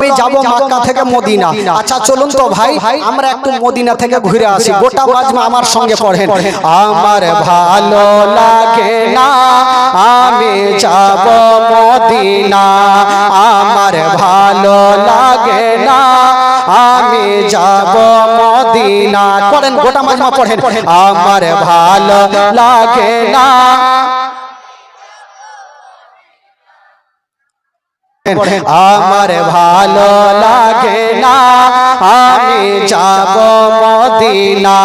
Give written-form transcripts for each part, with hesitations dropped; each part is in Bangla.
আমি যাব মক্কা থেকে মদিনা। আচ্ছা চলুন তো ভাই আমরা একটু মদিনা থেকে ঘুরে আসি। গোটা মাজমা আমার সঙ্গে পড়েন। আমার ভালো লাগে না আমি যাব মদিনা, আমার ভালো লাগে না আমি যাব মদিনা। পড়েন গোটা মাজমা পড়েন। আমার ভালো লাগে না আমার ভালো লাগে না আমি যাব মদিনা,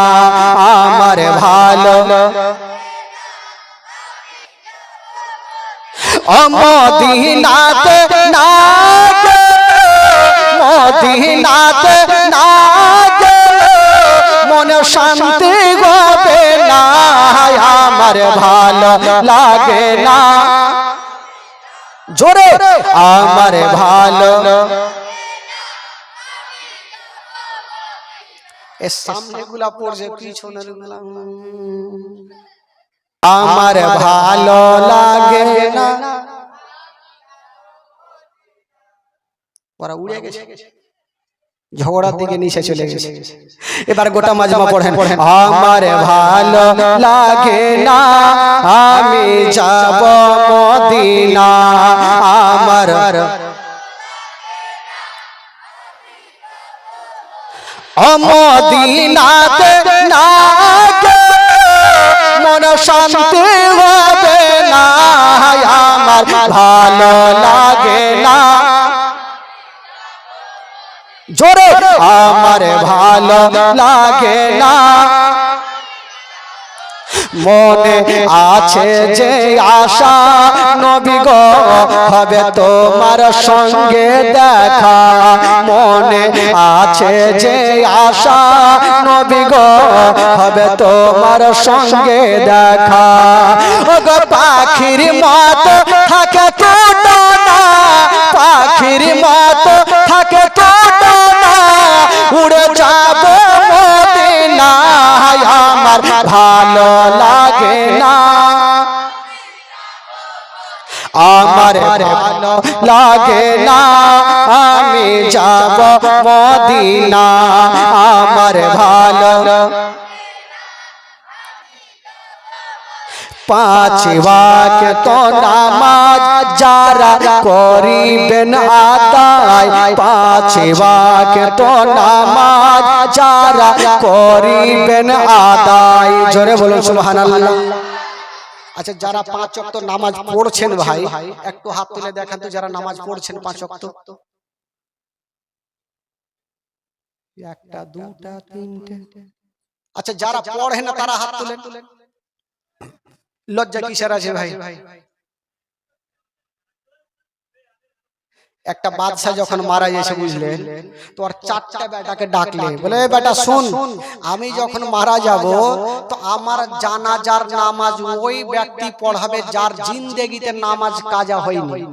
আমার ভালো মদিনাতে না মদিনাতে না মনে শান্তি হবে না, আমার ভালো লাগে না। জোরে আমার ভালো এর সামনে গুলা পড়ছে পিছনের গুলা আমার ভালো লাগে না। ওরা উড়ে গেছে, ঝগড়ার দিকে নিচে চলে গেছে। এবার গোটা মাজমা পড়েন। আমার ভালো লাগে না আমি যাব মদিনা, আমার মদিনাতে না মন শান্তি হবে না, আমার ভালো লাগে না। জোরে আমার ভালো লাগে না। মনে আছে যে আশা নবী গো হবে তোমার সঙ্গে দেখা, মনে আছে যে আশা নবী গো হবে তোমার সঙ্গে দেখা। ও গো পাখির মতো থাকে ছোটো না, পাখির মতো থাকে ছোটো না, উড়ে যাব মদিনা, আমার ভালো লাগে না, আমার ভালো লাগে না আমি যাব মদিনা, আমার ভালো। পাঁচ ওয়াক্ত নামাজ যারা করিবেন আদায়, পাঁচ ওয়াক্ত নামাজ যারা করিবেন আদায়। জোরে বলুন সুবহানাল্লাহ। আচ্ছা যারা পাঁচ ওয়াক্ত নামাজ পড়ছেন ভাই একটু হাত তুলে দেখান তো, যারা নামাজ পড়ছেন পাঁচ ওয়াক্ত। একটা দুটা তিনটে। আচ্ছা যারা পড়েন না তারা হাত তুলেন। লজ্জা কিসের আছে ভাই? একটা বাদশা যখন মারা গেছে বুঝলেন, তো আর চারটা বেটাকে ডাকলে, বলে বেটা শুন, আমি যখন মারা যাব তো আমার জানাজার নামাজ ওই ব্যক্তি পড়াবে যার জিন্দেগিতে নামাজ কাজা হয়নি।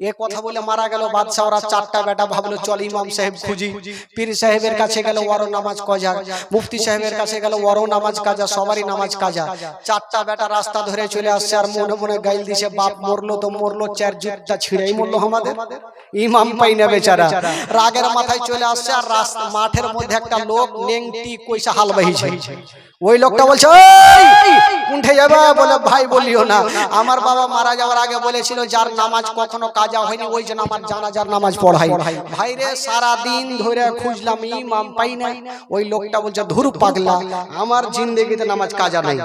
এ কথা বলে মারা গেল বাদশা। ওরা চারটা বেটা ভাবলো চল ইমাম সাহেব খুঁজি, পীর সাহেবের কাছে গেল ওরও নামাজ কাজা, মুফতি সাহেবের কাছে গেল ওরও নামাজ কাজা, সবারই নামাজ কাজা। চারটা বেটা রাস্তা ধরে চলে আসছে আর মনে মনে গাইল দিছে, বাপ মরলো তো মরলো, চার জুতা ছিঁড়েই মরলো আমাদের, ইমাম পাই না বেচারা। রাগের মাথায় চলে আসছে আর রাস্তা মাঠের মধ্যে একটা লোক নেংটি কইসা হাল বাহিছে। ওই লোকটা বলছে উঠে যাবে, বলে ভাই বলিও না, আমার বাবা মারা যাওয়ার আগে বলেছিল যার নামাজ কখনো কাজা হয়নি ওই জন্য আমার জানাজার নামাজ পড়াই। ভাই রে সারা দিন ধরে খুঁজলাম ইমাম পাই নাই। ওই লোকটা বলছে ধুর পাগলা, আমার জিন্দেগিতে নামাজ কাজা নাই।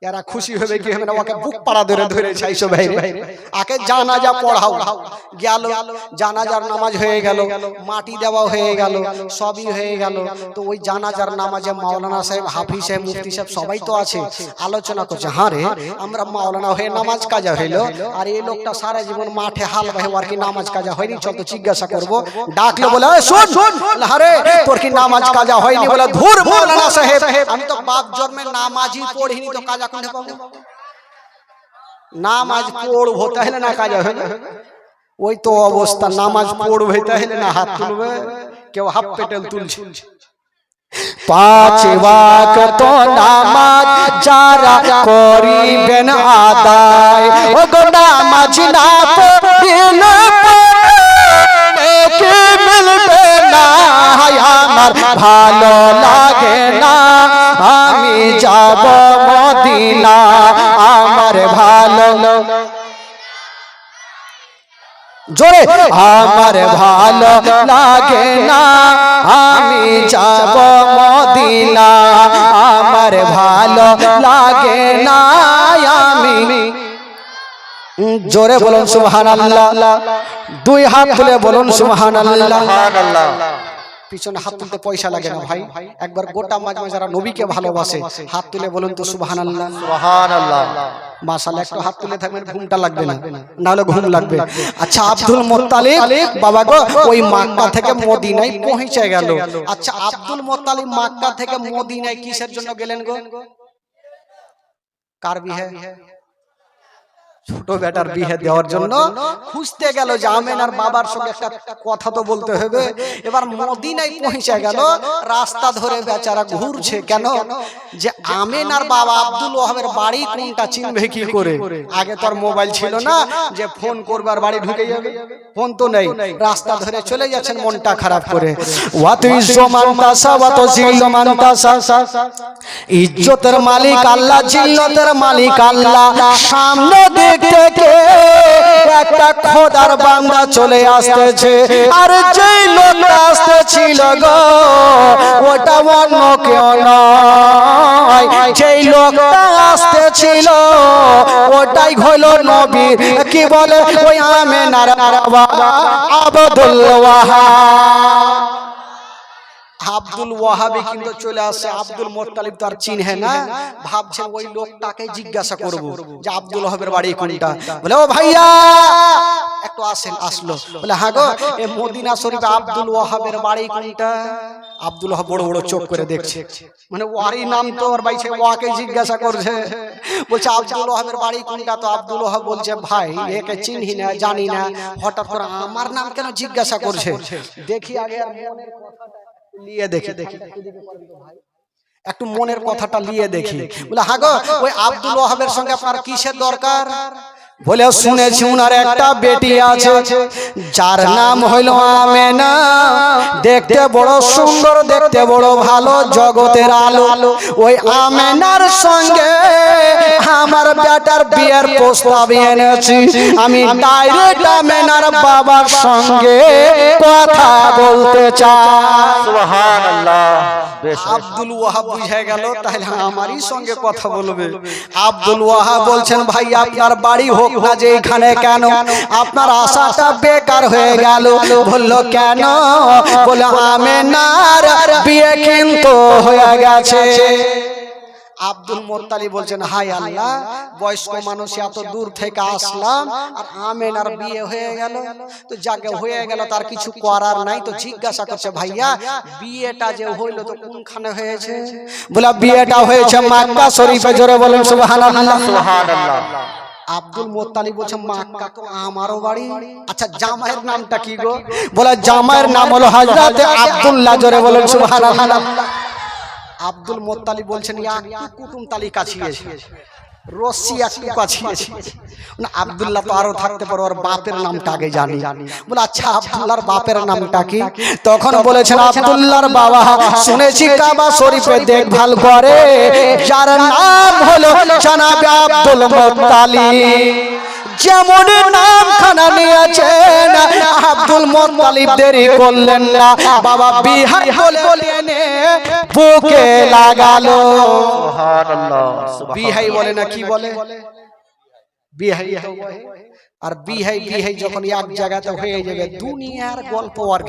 এরা খুশি হবে কি হবে না, ওকে বুক পাড়া ধরে ধরে চাইছো ভাই রে, আগে জানাজা পড়াও। গেল জানাজার নামাজ হয়ে গেল, মাটি দেওয়া হয়ে গেল, সবই হয়ে গেল। তো ওই জানাজার নামাজে মাওলানা সাহেব, হাফিজ সাহেব, মুফতি সাহেব সবাই তো আছে, আলোচনা করছে, হ্যাঁ রে আমরা মাওলানা হয়ে নামাজ কাজা হইলো আর এই লোকটা সারা জীবন মাঠে হাল বাহে, ওর কি নামাজ কাজা হয়নি? চল তো জিজ্ঞাসা করবো। ডাকলো, বলে শুন শুন, আরে তোর কি নামাজ কাজা হয়নি? বলে ধুর মাওলানা সাহেব, আমি তো বাপ জন্মে নামাজই পড়িনি, তো কাজা কোনটা পাবো? নামাজ পড়বো তাহলে না কাজা হইলো? ওই তো অবস্থা, নামাজ পড়বে তাহলে না হাত তুলবে, কেউ হাফ পেটেল তুলছে। পাঁচ ওয়াক্ত নামাজ যারা করিবেন আদায়, ও গো নামাজ না পড়িলে কি মিলবে ভালো লাগে না আমি যাব মদিনা আমার ভালো জোরে আমার ভালো লাগে না আমি যাব মদিনা আমার ভালো লাগে না আমি জোরে বলুন সুবহানাল্লাহ দুই হাত তুলে বলুন সুবহানাল্লাহ পিছনে হাত তুলতে পয়সা লাগে না ভাই একবার গোটা মাজমা যারা নবীকে ভালোবাসে হাত তুলে বলুন তো সুবহানাল্লাহ সুবহানাল্লাহ মাশাআল্লাহ একটু হাত তুলে থাকবেন ঘুমটা লাগবে না না হলে ঘুম লাগবে আচ্ছা আব্দুল মুত্তালিব বাবা গো ওই মক্কা থেকে মদিনায় পৌঁছে গেল আচ্ছা আব্দুল মুত্তালিব মক্কা থেকে মদিনায় কিসের জন্য গেলেন গো কার বিয়ে ছোট বেটার বিয়ে দেওয়ার জন্য খুঁজতে গেল যে আমেনার বাবার সঙ্গে একটা কথা তো বলতে হবে এবার মদিনায় পৌঁছে গেল রাস্তা ধরে বেচারা ঘুরছে কেন যে আমেনার বাবা আব্দুল ওয়াহাবের বাড়ি কোনটা চিনবে কি করে আগে তো আর মোবাইল ছিল না যে ফোন করবার বাড়ি ঢুকে যাবে ফোন তো নেই রাস্তা ধরে চলে যাচ্ছেন মনটা খারাপ করে ইজ্জতের মালিক আল্লাহ জিল্লতের মালিক আল্লাহ সামনে দেখতে একটা খোদার বান্দা চলে আসতেছে আর যেই লোকটা আসতেছিল গো ওটা অন্য কেউ নয় যেই লোকটা আসতেছিল ওটাই হলো নবী কি বলে ওই আমেনার বাবা আব্দুল ওয়াহাব আব্দুল ওয়াহাবি কিন্তু চলে আসে আব্দুল মুত্তালিব তার চিনহে না ভাবছেন ওই লোকটাকে জিজ্ঞাসা করব যে আব্দুল ওয়াহাবের বাড়ি কোনটা বলে ও ভাইয়া একটু আসেন আসলো বলে হ্যাঁ গো এই মদিনা শরীফে আব্দুল ওয়াহাবের বাড়ি কোনটা আব্দুল ওয়াহাব বড় বড় চোখ করে দেখছে মানে ওয়ারি নাম তো ওর বাইছে ওয়াকে জিজ্ঞাসা করছে বলছে আব্দুল ওয়াহাবের বাড়ি কোনটা তো আব্দুল ওয়াহাব বলছে ভাই একে চিনহি না জানি না হঠাৎ করে আমার নাম কেন জিজ্ঞাসা করছে দেখি আগে আর মনের কথাটা লিয়ে দেখি একটু মনের কথাটা লিয়ে দেখি বলে হ্যাঁ গো ওই আব্দুল ওয়াহাবের সঙ্গে আপনার কিসের দরকার বলে শুনেছি উনার একটা বেটি আছে যার নাম হইল আমেনা দেখতে বড় সুন্দর দেখতে বড় ভালো জগতের আলো ওই আমেনার সঙ্গে আমার বেটার বিয়ের প্রস্তাব এনেছি আমি ডাইরেক্ট আমেনার বাবার সঙ্গে কথা বলতে চাই সুবহানাল্লাহ আব্দুল ওয়াহাব বুঝে গেল তাহলে আমারই সঙ্গে কথা বলবে আব্দুল ওয়াহাব বলছেন ভাই আপনার বাড়ি হোক না যে এখানে কেন আপনার আশাটা বেকার হয়ে গেল বললো কেন বলে আমেনার বিয়ে কিন্তু হয়ে গেছে আব্দুল মুত্তালিব বলছেন হায় আল্লাহ বয়স্ক মানুষ এত দূর থেকে আসলাম আর আমেনার বিয়ে হয়ে গেল তো যাকে হয়ে গেল তার কিছু করার নাই তো জিজ্ঞাসা করছে ভাইয়া বিয়েটা যে হইলো তো কোনখানে হয়েছে বলে বিয়েটা হয়েছে মক্কা শরীফে জোরে বলেন সুবহানাল্লাহ সুবহানাল্লাহ আব্দুল মুত্তালিব বলছে মক্কা তো আমারও বাড়ি আচ্ছা জামাইয়ের নামটা কি গো বলে জামাইয়ের নাম হলো হযরত আব্দুল্লাহ জোরে বলেন সুবহানাল্লাহ আব্দুল মুত্তালিব বলছেন একটু কুটুম তালিকা ছিয়েছে রশি একটু কাছিয়েছে না আব্দুল্লাহ তো আরো থাকতে পারে ওর বাপের নামটা আগে জানি বলে আচ্ছা আব্দুল্লাহর বাপের নামটা কি তখন বলেছেন আব্দুল্লাহর বাবা শুনেছি কাবা শরীফে দেখভাল করে যার নাম হলো জনাবে আব্দুল মুত্তালিব যেমন নামখানা নিয়েছেন আব্দুল মুত্তালিব দেরি করলেন না বাবা বিহাই বলে এনে বুকে লাগালো সুবহানাল্লাহ বিহাই বলে না কি বলে বিহাই আর বিহাই যখন এক জায়গাতে হয়ে যাবে দুনিয়ার গল্প আর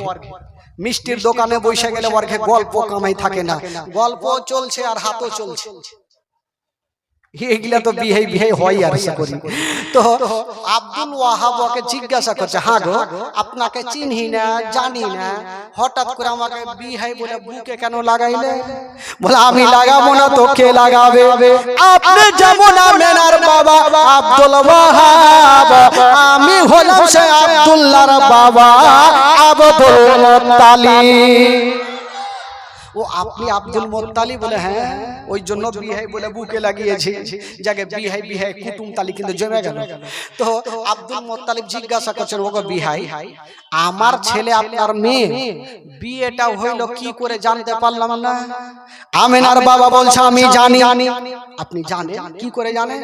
মিষ্টির দোকানে বসে গেলে ওর গল্প কামাই থাকে না গল্প চলছে আর হাতও চলছে এগুলা তো বিহাই হয় আর করি তো আব্দুল ওয়াহাব ওকে জিজ্ঞাসা করছে হ্যাঁ গো আপনাকে চিনহি না জানি না হঠাৎ করে আমাকে বিহাই বলে বুকে কেন লাগাইলে বলে আমি লাগাবো না তো কে লাগাবে আপনি যেমন আমেনার বাবা আব্দুল ওয়াহাব আমি হলাম সে আব্দুল্লাহর বাবা আব্দুল মুত্তালিব ও আপনি আব্দুল মুত্তালিব বলে হ্যাঁ ওই জন্য বিহাই বলে বুকে লাগিয়েছি যাকে বিহাই কুটুম তালি কিন্তু জমে গেল তো আব্দুল মুত্তালিব জিজ্ঞাসা করছেন ওগো বিহাই আমার ছেলে আপনার মেয়ে বিয়েটা হইল কি করে জানতে পারলাম না? আমেনার বাবা বলছে আমি জানি। আপনি জানেন কি করে জানেন?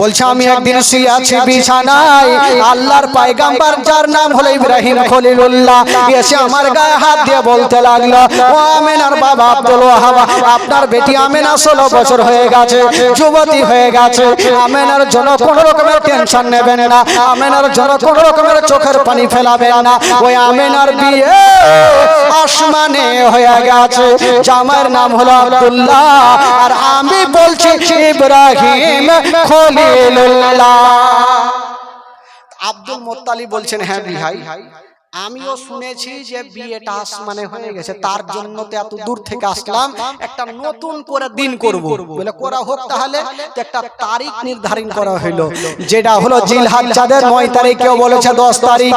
বলছে আমি একদিন শুয়ে আছি বিছানায়, আল্লাহর পয়গম্বর যার নাম হলো ইব্রাহিম খলিলুল্লাহ এসে আমার গায়ে হাত দিয়ে বলতে লাগলো, ও আমেনার বাবা আব্দুল ওয়াহাব, আপনার বেটি আমেনা 16 বছর হয়ে গেছে, যুবতী হয়ে গেছে। আমেনার জন্য কোনো রকমের টেনশন নেবেন না, আমেনার জন্য কোনো রকমের চোখের পানি ফেলাবেন না। ওই আমেনার বিয়ে আসমানে হয়ে গেছে, জামাইয়ের নাম হলো আব্দুল্লাহ, আর আমি বলছি ইব্রাহিম খলিলুল্লাহ। আব্দুল মুত্তালিব বলছেন, হ্যাঁ ভাই আমিও শুনেছি যে বিয়েটা আসমানে হয়ে গেছে, তার জন্য তো এত দূর থেকে আসলাম, একটা নতুন করে দিন করব। বলে করা হোক তাহলে। তো একটা তারিখ নির্ধারণ করা হলো, যেটা হলো জিলহজ্জাদের 9 তারিখ, কেউ বলেছে 10 তারিখ,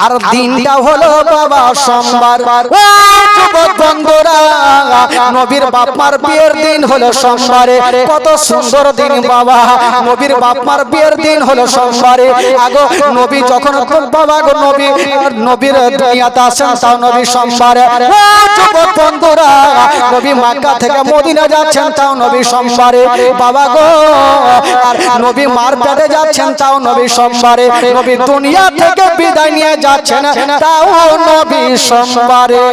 আর দিনটা হলো বাবা সোমবার। ও যুবক বন্ধুরা, নবীর বাপমার বিয়ের দিন হলো সোমবারে। কত সুন্দর দিন বাবা, নবীর বাপমার বিয়ের দিন হলো সোমবারে। আগো নবী যখন বাবা গো নবীর দুনিয়াতে আসেন তাও নবী সোমবারে। ও যুবক বন্ধুরা, নবী মক্কা থেকে মদিনা যাচ্ছেন তাও নবী সোমবারে বাবা গো, আর নবী মার পেটে যাচ্ছেন তাও নবী সোমবারে, নবী দুনিয়া থেকে বিদায় নিয়ে যাচ্ছেন তাও নবী সোমবারে।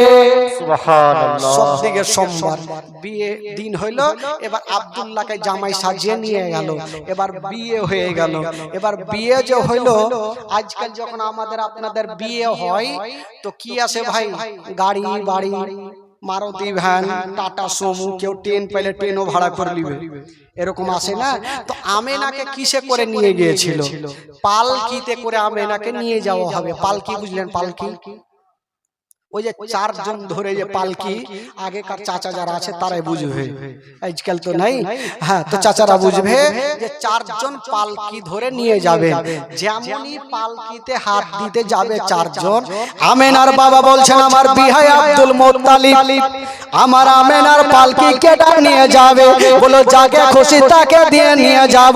সুবহানাল্লাহ, সবদিকে সোমবার। বিয়ে দিন হইল, এবার আব্দুল্লাহকে জামাই সাজিয়ে নিয়ে গেল, এবার বিয়ে হয়ে গেল। এবার বিয়ে যে হইল, আজকাল যখন আমাদের আপনাদের বিয়ে হয় তো কি আসে ভাই, গাড়ি বাড়ি, মারুতি ভ্যান, টাটা সুমো, কেউ ট্রেন পেলে ট্রেনও ভাড়া করে নিবে, এরকম আসে না? তো আমেনাকে কিসে করে নিয়ে গিয়েছিল? পালকিতে করে আমেনাকে নিয়ে যাওয়া হবে। পালকি বুঝলেন? পালকি ওই যে 4 জন ধরে যে পালকি, আগেকার চাচা যারা আছে তারাই বুঝবে, আজকাল তো নাই। হ্যাঁ, তো চাচারা বুঝবে যে 4 জন পালকি ধরে নিয়ে যাবে। যেমনই পালকিতে হাত দিতে যাবে 4 জন, আমেনার বাবা বলছেন আমার বিহাই আব্দুল মুত্তালিব, আমার আমেনার পালকি কেটে নিয়ে যাবে, বলো যাকে খুশি তাকে দিয়ে নিয়ে যাব।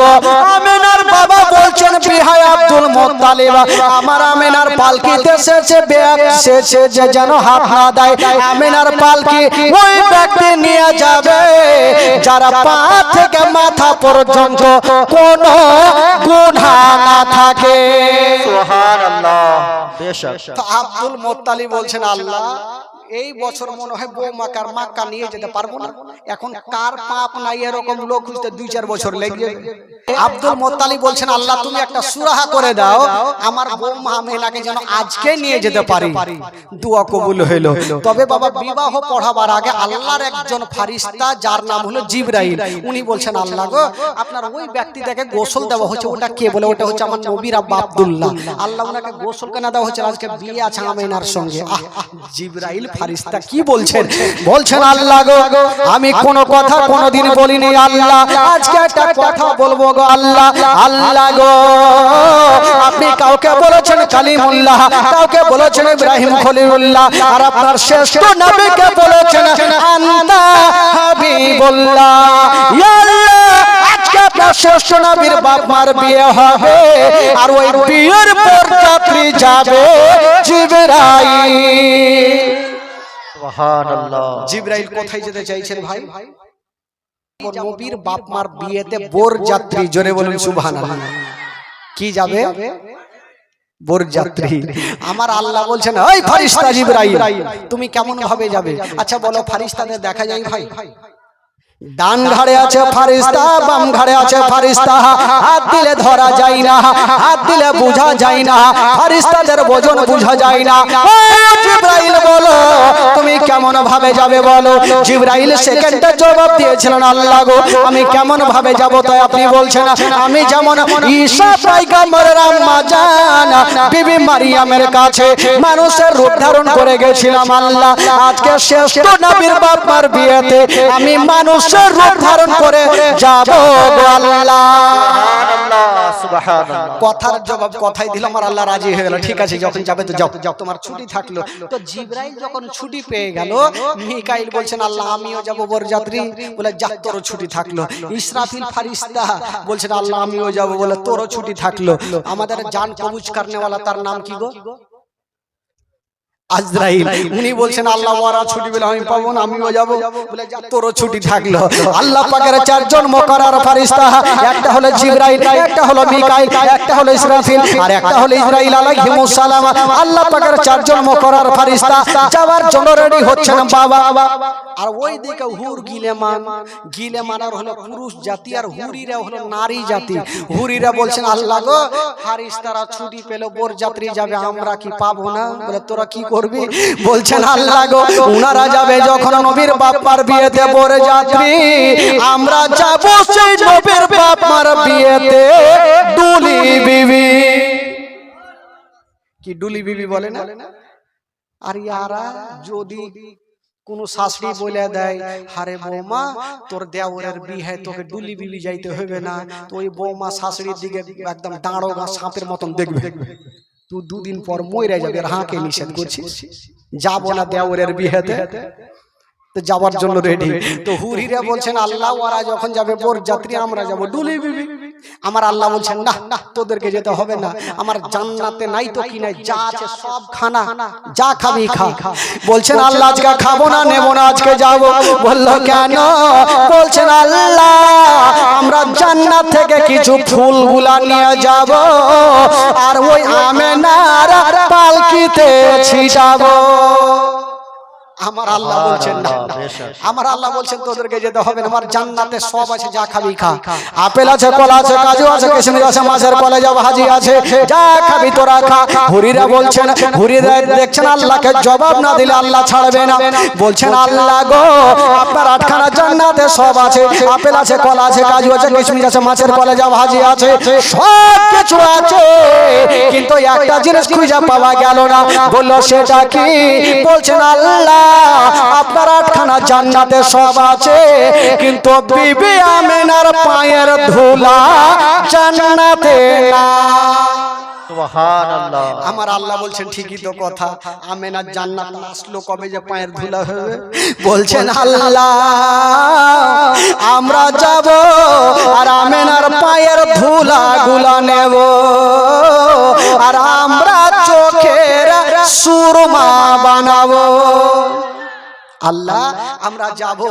আমেনার বাবা বলছেন বিহাই আব্দুল মুত্তালিব, আমার আমেনার পালকিতে এসেছে যে যেন হাত না দেয়, আমেনার পালকি ওই ব্যক্তি নিয়ে যাবে যারা পা থেকে মাথা পর্যন্ত কোনো গুনাহ না থাকে। সুবহানাল্লাহ। বেশক। তো আব্দুল মুত্তালিব বলছেন, আল্লাহ এই বছর মনে হয় বৌমাকার মাক্কা নিয়ে যেতে পারবো না, এখন কার পাপ নাই এরকম লোক খুঁজতে 2-4 বছর লেগে যাবে। আব্দুল মুত্তালিব বলছেন, আল্লাহ তুমি একটা সুরাহা করে দাও, আমার বৌমা আমেনাকে যেন আজকে নিয়ে যেতে পারি। দোয়া কবুল হইল। তবে বাবা বিবাহ পড়াবার আগে আল্লাহর একজন ফেরেশতা যার নাম হলো জিবরাইল, উনি বলছেন, আল্লাহ গো আপনার ওই ব্যক্তিটাকে গোসল দেওয়া হচ্ছে, ওটা কে? বলে ওটা হচ্ছে আমার নবীর আব্বা আব্দুল্লাহ। আল্লাহ ওনাকে গোসল কেন দেওয়া হচ্ছে? আজকে বিয়ে আছে আমেনার সঙ্গে। জিবরাইল ফেরেশতা কি বলছেন? বলছেন, আল্লাহ গো আমি কোন কথা কোনদিন বলিনি, আল্লাহ আজকে একটা কথা বলবো গো আল্লাহ। আল্লাহ গো আপনি কাউকে বলেছেন কালিমুল্লাহ, কাউকে বলেছেন ইব্রাহিম খলিলুল্লাহ, আর আপনার শ্রেষ্ঠ নবীকে বলেছেন আনতা হাবিবুল্লাহ। ইয়া আল্লাহ আজকে আপনার শ্রেষ্ঠ নবীর বাপ মার বিয়ে হবে, আর ওই বিয়ের বরযাত্রী যাবে জিবরাইল। সুবহানাল্লাহ। জিবরাইল কোথায় যেতে চাইছেন ভাই? নবীর বাপ মার বিয়েতে বরযাত্রী, জোরে বলুন সুবহানাল্লাহ। কি যাবে? বরযাত্রী। আমার আল্লাহ বলছেন, ওই ফেরেশতা জিবরাইল তুমি কেমন ভাবে যাবে? আচ্ছা বলো, ফেরেশতাদের দেখা যায় ভাই? ডান ঘাড়ে আছে ফেরেশতা, বাম ঘাড়ে আছে ফেরেশতা, হাত দিলে ধরা যায় না, হাত দিলে বোঝা যায় না, ফেরেশতাদের ওজন বোঝা যায় না। ও জিবরাইল বলো তুমি কেমন ভাবে যাবে বলো? জিবরাইল সেকেন্ডে জবাব দিয়েছিলেন, আল্লাহ গো আমি কেমন ভাবে যাব? তাই আপনি বলছেন আমি যেমন ঈসা পয়গম্বরের আম্মা জান বিবি মারিয়ামের কাছে মানুষের রূপ ধারণ করে গেছিলাম, আল্লাহ আজকে শ্রেষ্ঠ নবীর বাপ মার বিয়েতে আমি মানুষ রূপ ধারণ করে যাব গো আল্লাহ। সুবহানাল্লাহ সুবহানাল্লাহ। কথার জবাব কথাই দিলাম, আর আল্লাহ রাজি হয়ে গেল। ঠিক আছে যখন যাবে তো যাও, যাও তোমার ছুটি থাকলো। তো জিবরাইল যখন ছুটি পেয়ে গেল, মিকাইল বলছেন আল্লাহ আমিও যাব বরযাত্রী, বলে যা তোরও ছুটি থাকলো। ইসরাফিল ফেরেশতা বলছেন আল্লাহ আমিও যাব, বলে তোরও ছুটি থাকলো। আমাদের জান কবুজ করনেওয়ালা তার নাম কি গো? আজরাইল উনি বলছেন আল্লাহ ওরা ছুটি পেলে আমি পাবো না, আমিও যাবো। বলে যা, তোরও ছুটি থাকলো। আল্লাহ পাকের চারজন মুকাররর ফেরেশতা, একটা হলো জিবরাইল, একটা হলো মিকাইল, একটা হলো ইসরাফিল, আর একটা হলো ইসরাইল আলাইহিমুস সালাম। আল্লাহ পাকের চারজন মুকাররর ফেরেশতা যাওয়ার জন্য রেডি হচ্ছেন বাবা। আর ওইদিকে হুর গিলেমান আর হলো পুরুষ জাতি, আর হুরিরা হলো নারী জাতি। হুরিরা বলছেন আল্লাহ গো, ফেরেশতারা ছুটি পেল, বর যাত্রী যাবে, আমরা কি পাবো না? বলে তোরা কি করবি? বলছেন আল্লাহ গো, উনারা যাবে যখন নবীর বাপ্পার বিয়েতে বর যাত্রী, আমরা যাব সেই নবীর বাপ্পার বিয়েতে দুলি বিবি। কি দুলি বিবি বলে না? আর ইয়ারা যদি কোন শাশুড়ি বলে দেয়, হারে বৌমা তোর দেওরের বিয়ে, তোকে দুলি বিবি যাইতে হবে না, তো ওই বৌমা শাশুড়ির দিকে একদম দাঁড়ো বা সাপের মতন দেখবে, তুই দুদিন পর মরে যাবে। আর হাঁকে নিষেধ করছিস, যাবো না দেওরের বিয়েতে, তো যাওয়ার জন্য রেডি। তো হুরিরা বলছেন আল্লাহ ওরা যখন যাবে বর যাত্রী, আমরা যাব দুলি বিবি। আমার আল্লাহ বলছেন না না, তোদেরকে যেতে হবে না, আমার জান্নাতে নাই তো কি নাই, যা আছে সব খানা, যা খাবি খা। বলছেন আল্লাহ আজকে খাবো না, নেবো না, আজকে যাব। বললো কেন? বলছেন আল্লাহ আমরা জান্নাত থেকে কিছু ফুলগুলা নিয়ে যাব, আর ওই আমেনার পালকিতে ছিটাবো। আমার আল্লাহ বলছেন না, আমার আল্লাহ বলছেন তোদেরকে যেতে হবে না, আমার জান্নাতে সব আছে, যা খাবি খা। আপেল আছে, কলা আছে, কাজু আছে, কিশমিশ আছে, মাছের কলেজা ভাজি আছে, যা খাবি তোরা খা। হুরিরা বলছেন, হুরিরা দেখছেন আল্লাহকে জবাব না দিলে আল্লাহ ছাড়বে না। বলছেন আল্লাহ গো, আপনার আটখানা জান্নাতে সব আছে, আপেল আছে, কলা আছে, কাজু আছে, কিশমিশ আছে, মাছের কলেজা ভাজি আছে, সব কিছু আছে, কিন্তু একটা জিনিস খুঁজে পাওয়া গেল না। বললো সেটা কি? বলছেন আল্লাহ আপনার আটখানা জান্নাতে সব আছে, কিন্তু বিবি আমেনার পায়ের ধুলা জান্নাতে না। সুবহানাল্লাহ। আমার আল্লাহ বলছেন ঠিকই তো কথা, আমেনার জান্নাত আসলো কবে যে পায়ের ধুলা হবে? বলছেন আল্লাহ আমরা যাব আর আমেনার পায়ের ধুলা গুলা নেব, আর আমরা চোখের সুরমা বানাবো। আল্লাহ আমরা যাব,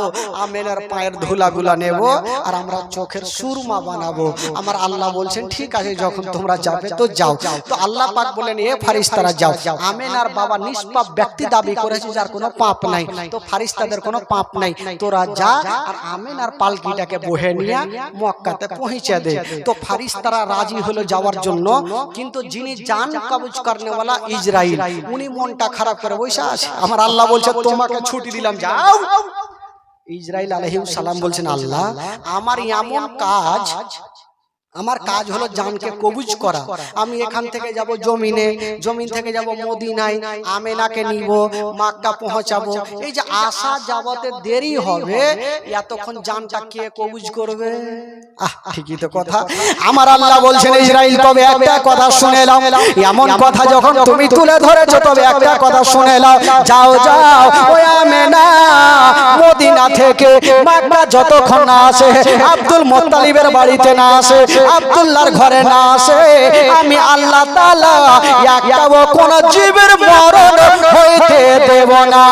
আমেনার পায়ের ধুলাগুলা নেব, আর আমরা চোখের সুরমা বানাবো। আমার আল্লাহ বলছেন ঠিক আছে, যখন তোমরা যাবে তো যাও। তো আল্লাহ পাক বলেন এ ফেরেশতারা যাও। আমেনার বাবা নিষ্পাপ ব্যক্তি দাবি করেছে, যার কোনো পাপ নাই, তো ফেরেশতাদের কোনো পাপ নাই, তোরা যা আর আমেনার পালকিটাকে বহে নিয়ে মক্কাতে পৌঁছে দে। তো ফেরেশতারা রাজি হলো যাওয়ার জন্য, কিন্তু যিনি জান কবজ করনেওয়ালা ইসরাইল, উনি মনটা খারাপ করে বসে আছে। আমার আল্লাহ বলছে তোমাকে ছুটি দিলাম, যাও। ইসরাইল আলাইহিস সালাম বলছেন আল্লাহ আমার এমন কাজ, আমার কাজ হলো জানকে কবুজ করা। আমি এখান থেকে যাব জমিনে, জমিন থেকে যাব মদিনায়, আমেনাকে নিব, মক্কা পৌঁছাবো। এই যে আসা যাবতে দেরি হবে, এতক্ষণ জানটা কে কবুজ করবে? ঠিকই তো কথা। আমার আল্লাহ বলছেন ইসরাইল তবে একটা কথা শুনে নাও, এমন কথা যখন তুমি তুলে ধরেছো তবে একটা কথা শুনে নাও। যাও যাও, ওই আমেনা মদিনা থেকে মক্কা যতক্ষণ না আসে, আব্দুল মুত্তালিবের বাড়িতে না আসে, আব্দুল্লাহর ঘরে না আসে, আমি আল্লাহ তাআলা একটাও কোন জীবের মরণ হইতে দেব না।